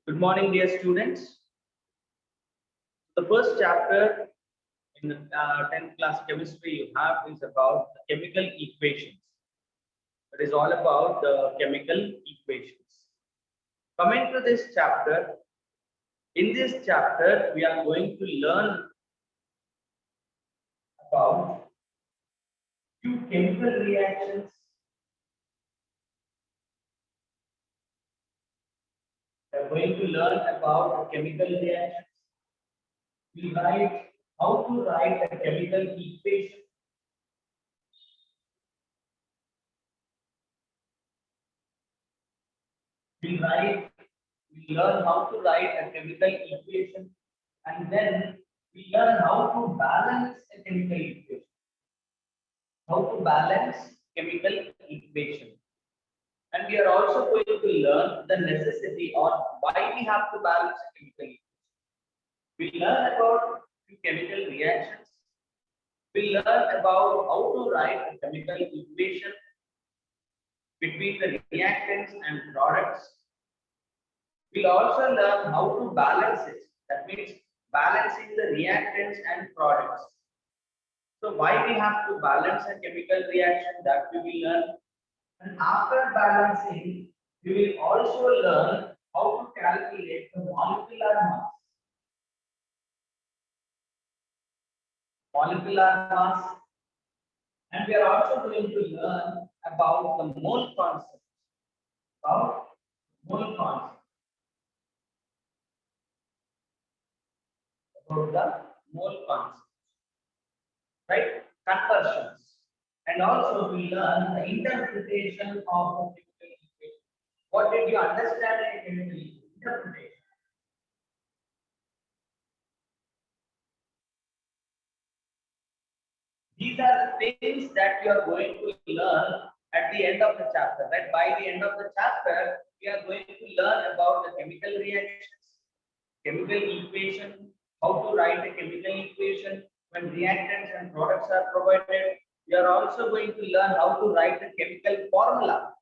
Good morning, dear students. The first chapter in the 10th class chemistry you have is about the chemical equations. It is all about the chemical equations. Coming to this chapter, in this chapter we are going to learn about few chemical reactions. We are going to learn about chemical reactions. We write how to write a chemical equation. We learn how to write a chemical equation, and then we learn how to balance a chemical equation. How to balance chemical equation. And we are also going to learn the necessity or why we have to balance a chemical equation. We learn about chemical reactions. We learn about how to write a chemical equation between the reactants and products. We'll also learn how to balance it. That means balancing the reactants and products. So why we have to balance a chemical reaction, that we will learn. And after balancing, we will also learn how to calculate the molecular mass. Molecular mass. And we are also going to learn about the mole concept. About mole concept. About the mole concept. Right? Conversions. And also we learn the interpretation of the chemical equation. What did you understand in chemical interpretation? These are the things that you are going to learn at the end of the chapter. Right? By the end of the chapter, we are going to learn about the chemical reactions, chemical equation, how to write a chemical equation when reactants and products are provided. We are also going to learn how to write a chemical formula,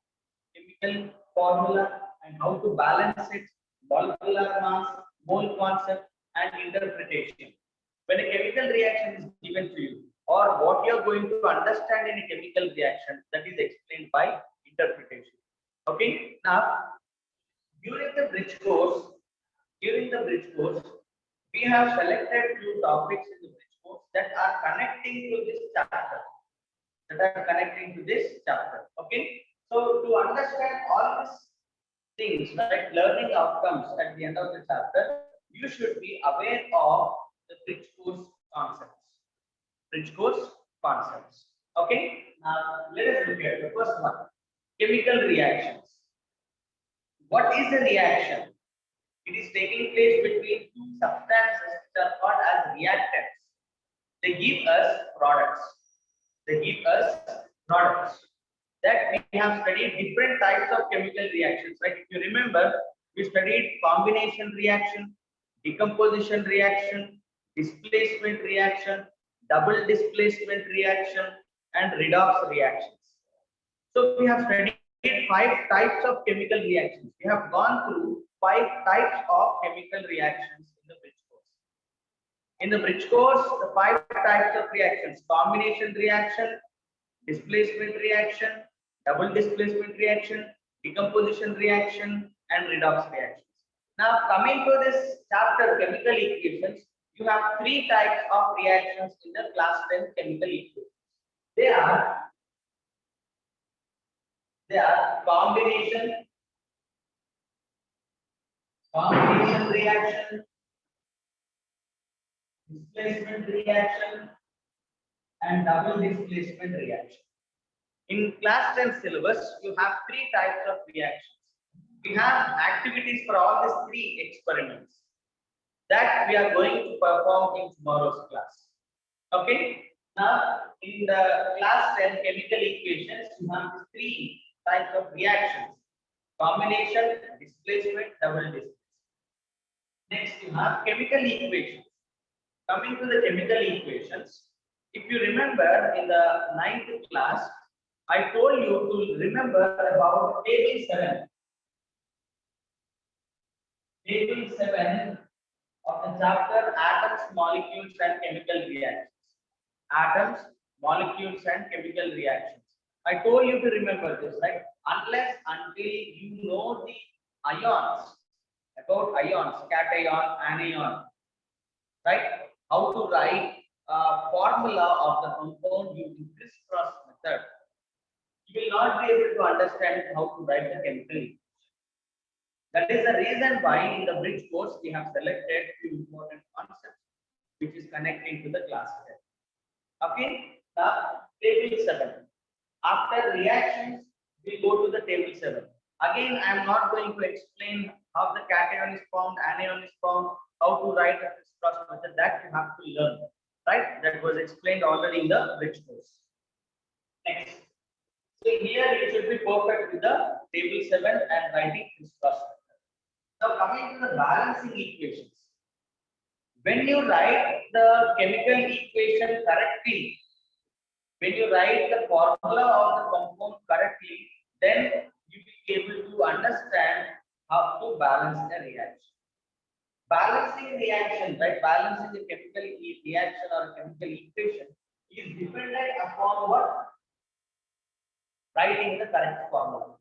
and how to balance it, molecular mass, mole concept, and interpretation. When a chemical reaction is given to you, or what you are going to understand in a chemical reaction, that is explained by interpretation. Okay. Now, during the bridge course, we have selected few topics in the bridge course that are connecting to this chapter. Okay. So to understand all these things, like learning outcomes at the end of the chapter, you should be aware of the bridge course concepts. Okay. Now let us look at the first one: chemical reactions. What is a reaction? It is taking place between two substances which are called as reactants. They give us products. That we have studied different types of chemical reactions. Like if you remember, we studied combination reaction, decomposition reaction, displacement reaction, double displacement reaction, and redox reactions. So we have studied 5 types of chemical reactions. We have gone through 5 types of chemical reactions in the bridge course. In the bridge course, the 5 types of reactions: combination reaction, displacement reaction, double displacement reaction, decomposition reaction, and redox reactions. Now, coming to this chapter, chemical equations, you have 3 types of reactions in the class 10 chemical equations. They are combination reaction, displacement reaction, and double displacement reaction. In class 10 syllabus, you have 3 types of reactions. We have activities for all these 3 experiments that we are going to perform in tomorrow's class. Okay. Now, in the class 10 chemical equations, you have 3 types of reactions: combination, displacement, double displacement. Next, you have chemical equations. Coming to the chemical equations, if you remember in the 9th class, I told you to remember about table 7. Table 7 of the chapter Atoms, Molecules and Chemical Reactions. Atoms, molecules and chemical reactions. I told you to remember this, right? Unless until you know the ions, about ions, cation, anion, right? How to write formula of the compound using crisscross method. You will not be able to understand how to write the chemical equation. That is the reason why in the bridge course we have selected few important concepts which is connecting to the class 10. Okay, the table 7. After reactions, we go to the table 7. Again, I am not going to explain how the cation is formed, anion is formed, how to write a crisscross method. That you have to learn, right? That was explained already in the bridge course. Next. So here you should be perfect with the table 7 and writing crisscross method. Now coming to the balancing equations. When you write the chemical equation correctly, when you write the formula of the compound correctly, then you will be able to understand how to balance the reaction. Balancing reaction, right? Balancing the chemical reaction or chemical equation is dependent upon what? Writing the correct formula.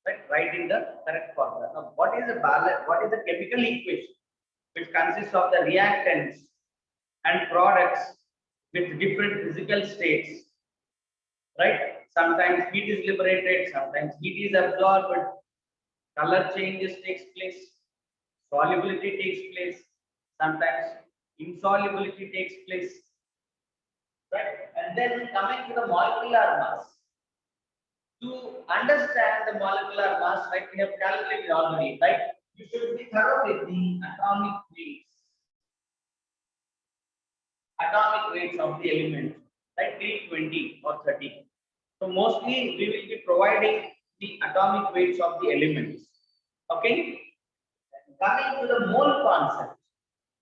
Right? Writing the correct formula. Now, what is a balance? What is a chemical equation? Which consists of the reactants and products with different physical states, right? Sometimes heat is liberated, sometimes heat is absorbed, color changes takes place, solubility takes place, sometimes insolubility takes place, right? And then coming to the molecular mass. To understand the molecular mass, right, we have calculated already, right? You should be thorough with the atomic weights of the element, right? Till 20 or 30. So mostly we will be providing the atomic weights of the elements. Okay. Coming to the mole concept.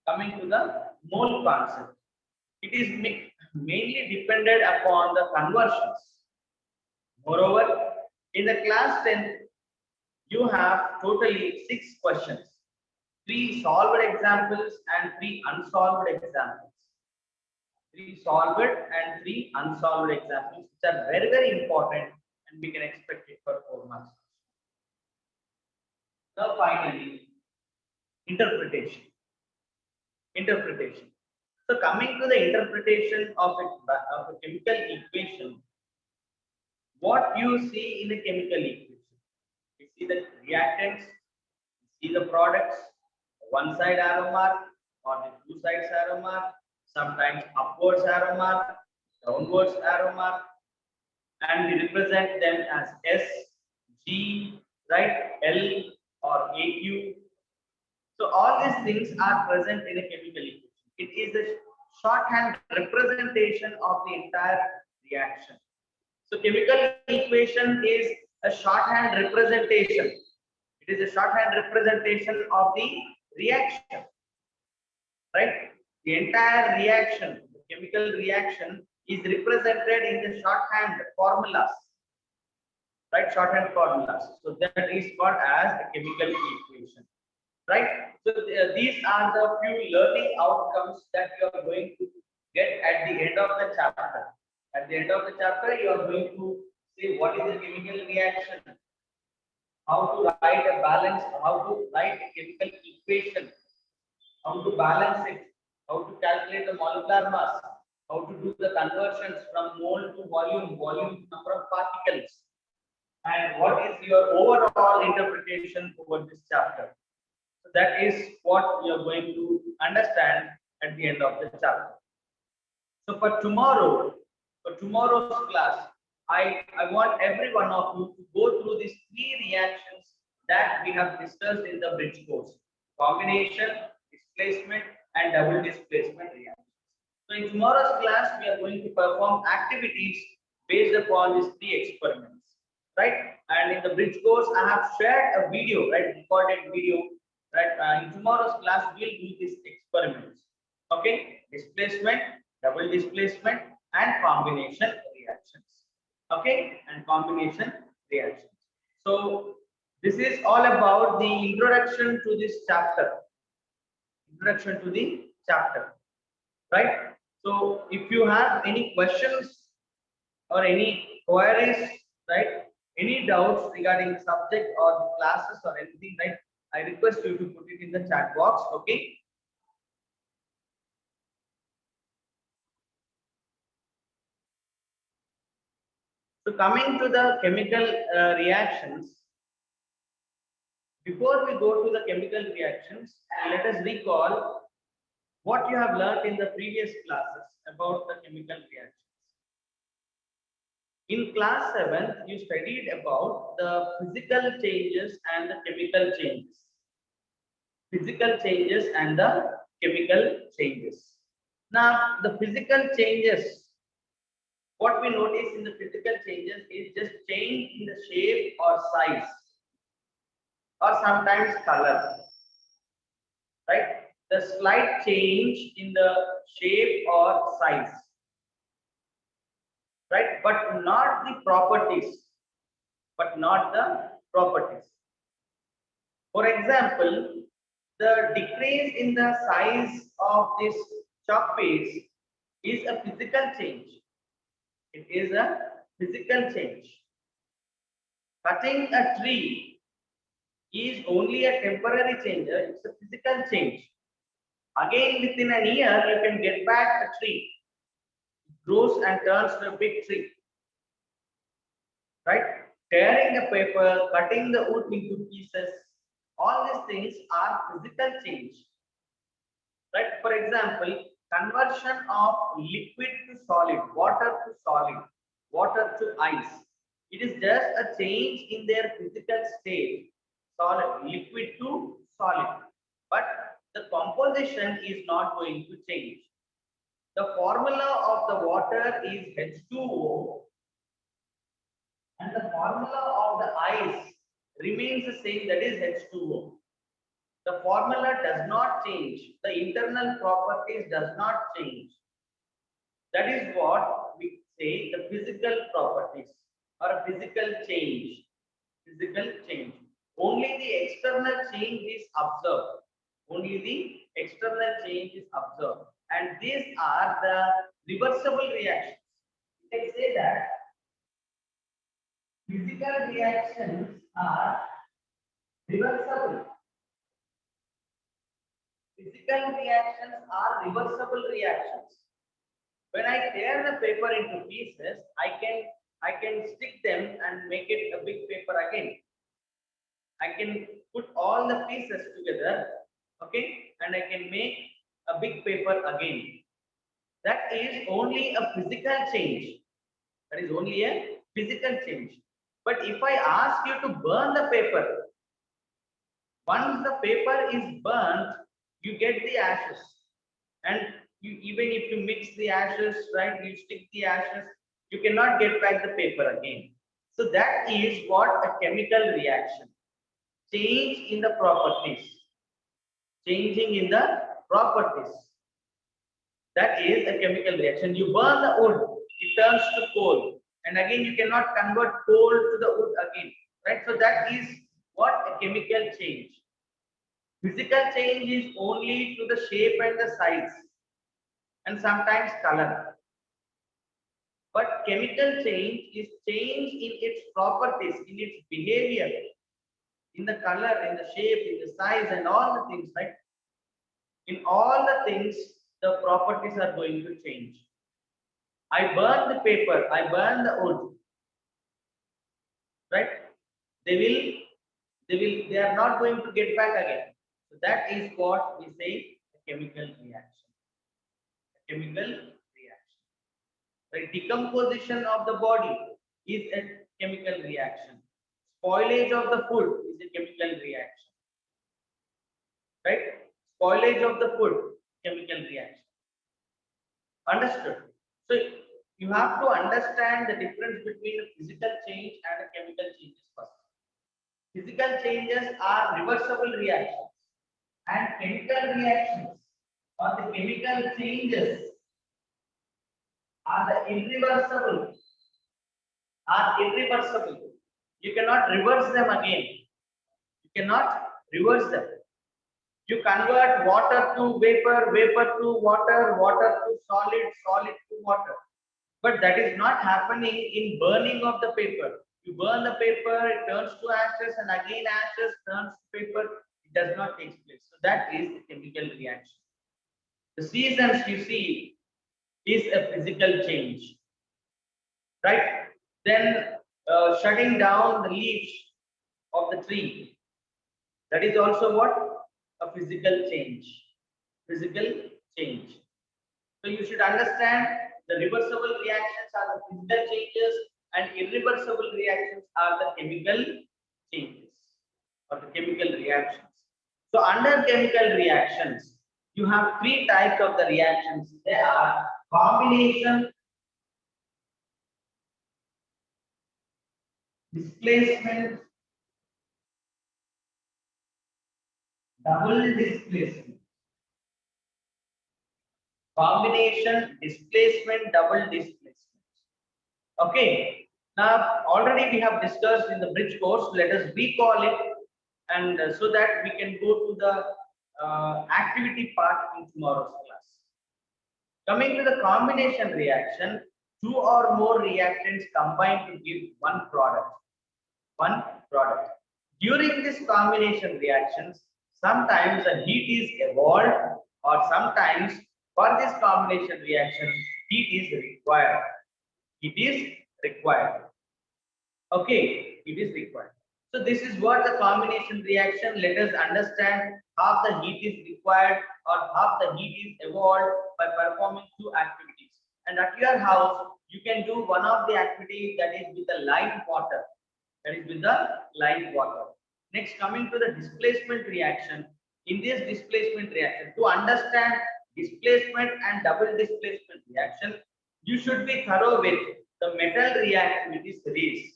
Coming to the mole concept. It is mainly dependent upon the conversions. Moreover, in the class 10, you have totally 6 questions. 3 solved examples and 3 unsolved examples. 3 solved and 3 unsolved examples, which are very, very important, and we can expect it for 4 months. Now, finally, interpretation. Interpretation. So, coming to the interpretation of a chemical equation, what you see in a chemical equation, you see the reactants, you see the products, one side arrow mark or the two sides arrow mark, sometimes upwards arrow mark, downwards arrow mark, and we represent them as S, G, right, L or AQ. So all these things are present in a chemical equation. It is a shorthand representation of the entire reaction. So chemical equation is a shorthand representation. It is a shorthand representation of the reaction, right? The entire reaction, the chemical reaction, is represented in the shorthand formulas, right? Shorthand formulas. So that is called as a chemical equation, right? So these are the few learning outcomes that you are going to get at the end of the chapter. At the end of the chapter, you are going to see what is the chemical reaction, how to write a balance, how to write a chemical equation, how to balance it, how to calculate the molecular mass, how to do the conversions from mole to volume, volume to number of particles, and what is your overall interpretation over this chapter. So that is what you are going to understand at the end of the chapter. So for tomorrow's class, I want every one of you to go through these 3 reactions that we have discussed in the bridge course: combination, displacement, and double displacement reactions. So in tomorrow's class, we are going to perform activities based upon these 3 experiments, right? And in the bridge course, I have shared a video, right? Recorded video, right? In tomorrow's class, we'll do these experiments. Okay, displacement, double displacement, and combination reactions. Okay, and combination reactions. So This is all about the introduction to this chapter. Introduction to the chapter, right? So if you have any questions or any queries, right? Any doubts regarding the subject or the classes or anything, right? I request you to put it in the chat box, okay? So coming to the chemical reactions, before we go to the chemical reactions, let us recall what you have learned in the previous classes about the chemical reactions. In class 7, you studied about the physical changes and the chemical changes. Physical changes and the chemical changes. Now, the physical changes, what we notice in the physical changes is just change in the shape or size or sometimes color, right? The slight change in the shape or size, right? But not the properties, but not the properties. For example, the decrease in the size of this chalk piece is a physical change. It is a physical change. Cutting a tree is only a temporary change. It's a physical change. Again, within a year, you can get back a tree. It grows and turns to a big tree. Right? Tearing a paper, cutting the wood into pieces, all these things are physical change. Right? For example, conversion of liquid to solid, water to solid, water to ice. It is just a change in their physical state, solid, liquid to solid. But the composition is not going to change. The formula of the water is H2O and the formula of the ice remains the same, that is H2O. The formula does not change. The internal properties does not change. That is what we say the physical properties or a physical change. Physical change. Only the external change is observed. Only the external change is observed. And these are the reversible reactions. You can say that physical reactions are reversible. Physical reactions are reversible reactions. When I tear the paper into pieces, I can stick them and make it a big paper again. I can put all the pieces together, okay, and I can make a big paper again. That is only a physical change. That is only a physical change. But if I ask you to burn the paper, once the paper is burnt, you get the ashes. And you, even if you mix the ashes, right, you stick the ashes, you cannot get back the paper again. So that is what a chemical reaction. Change in the properties. Changing in the properties. That is a chemical reaction. You burn the wood, it turns to coal. And again, you cannot convert coal to the wood again. Right? So that is what a chemical change. Physical change is only to the shape and the size and sometimes color. But chemical change is change in its properties, in its behavior, in the color, in the shape, in the size, and all the things, right? In all the things, the properties are going to change. I burn the paper, I burn the wood, right? They are not going to get back again. So that is what we say a chemical reaction. A chemical reaction. Right? Decomposition of the body is a chemical reaction. Spoilage of the food is a chemical reaction. Right? Spoilage of the food, chemical reaction. Understood? So you have to understand the difference between a physical change and a chemical changes first. Physical changes are reversible reactions and chemical reactions or the chemical changes are the irreversible. Are irreversible. You cannot reverse them again. You cannot reverse them. You convert water to vapor, vapor to water, water to solid, solid to water. But that is not happening in burning of the paper. You burn the paper, it turns to ashes, and again ashes turns to paper. It does not take place. So that is the chemical reaction. The seasons you see is a physical change, right? Then shutting down the leaves of the tree, that is also what? A physical change. Physical change. So you should understand the reversible reactions are the physical changes and irreversible reactions are the chemical changes or the chemical reactions. So under chemical reactions, you have three types of the reactions. They are combination, displacement, double displacement. Combination, displacement, double displacement. Okay. Now already we have discussed in the bridge course. Let us recall it, and so that we can go to the activity part in tomorrow's class. Coming to the combination reaction, two or more reactants combine to give one product. One product. During this combination reactions, sometimes a heat is evolved, or sometimes for this combination reaction, heat is required. It is required. Okay, it is required. So this is what the combination reaction. Let us understand half the heat is required or half the heat is evolved by performing two activities. And at your house, you can do one of the activities that is with the lime water. That is with the lime water. Next, coming to the displacement reaction. In this displacement reaction, to understand displacement and double displacement reaction, you should be thorough with the metal reactivity series.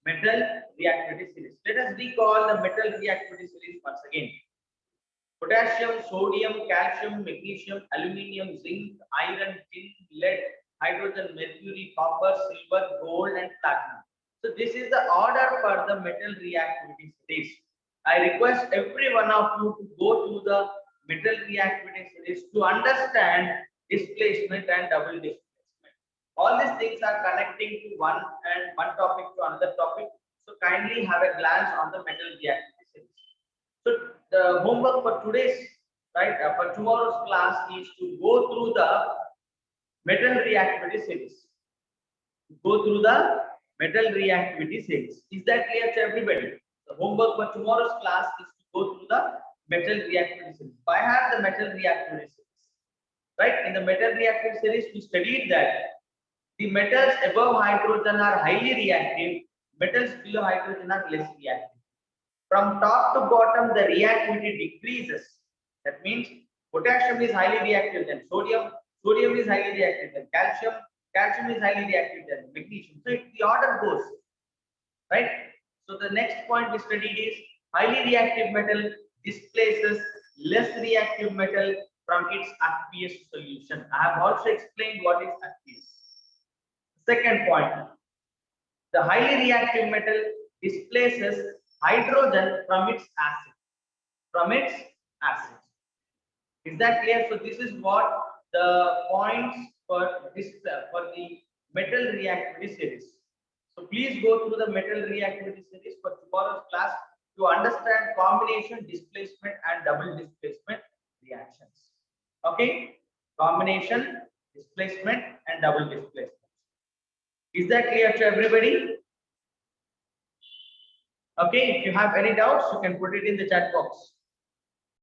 Metal reactivity series. Let us recall the metal reactivity series once again. Potassium, sodium, calcium, magnesium, aluminium, zinc, iron, tin, lead, hydrogen, mercury, copper, silver, gold, and platinum. So this is the order for the metal reactivity series. I request every one of you to go to the metal reactivity series to understand displacement and double displacement. All these things are connecting to one topic to another topic. So kindly have a glance on the metal reactivity series. So the homework for today's, right, for tomorrow's class is to go through the metal reactivity series. Go through the metal reactivity series. Is that clear to everybody? The homework for tomorrow's class is to go through the metal reactivity series. I have the metal reactivity series. Right? In the metal reactivity series, we studied that the metals above hydrogen are highly reactive, metals below hydrogen are less reactive. From top to bottom, the reactivity decreases. That means potassium is highly reactive, then sodium is highly reactive, then calcium is highly reactive, then magnesium. So the order goes, right? So the next point we studied is highly reactive metal displaces less reactive metal from its aqueous solution. I have also explained what is aqueous. Second point, the highly reactive metal displaces hydrogen from its acid. From its acid. Is that clear? So this is what the points for this for the metal reactivity series. So please go through the metal reactivity series for tomorrow's class to understand combination, displacement, and double displacement reactions. Okay, combination, displacement, and double displacement. Is that clear to everybody? Okay, if you have any doubts, you can put it in the chat box.